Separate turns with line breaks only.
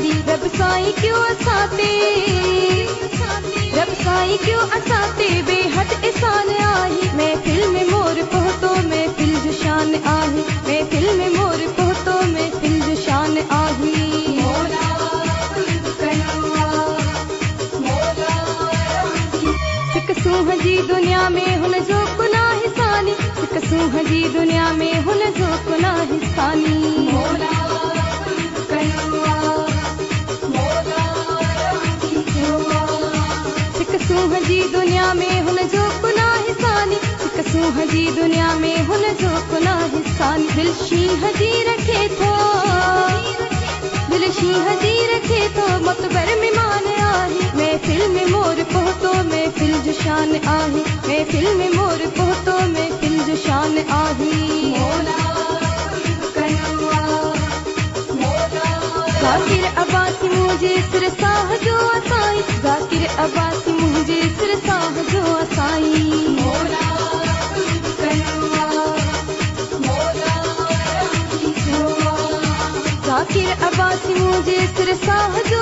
यारी रब साईं क्यों असाते रब साईं क्यों असाते बेहद एहसान आहे महफिल में मोर पहुतो महफिल जो शान आहे महफिल में मोर पहुतो महफिल जो शान आहे सिक सूह जी दुनिया में हुन जो कुना हिसानी सिक सूह जी दुनिया में हुन जो कुना हिसानी सिक सूह जी दुनिया में हुन जो कुना हिसानी सिक सूह जी दुनिया में हुन जो कुना हिसानी दिल शीह जी रखे थो दिल शीह जी रखे थो मतबर में मान आहे महफिल में मोर पहुतो महफिल जो शान आहे महफिल में मोर पहुतो महफिल जो शान आहे ज़ाकिर अब्बासी मुझे सिर साह जो असाई ज़ाकिर अब्बासी मुझे सिर साह जो असाई ज़ाकिर अब्बासी मुझे सिर साह जो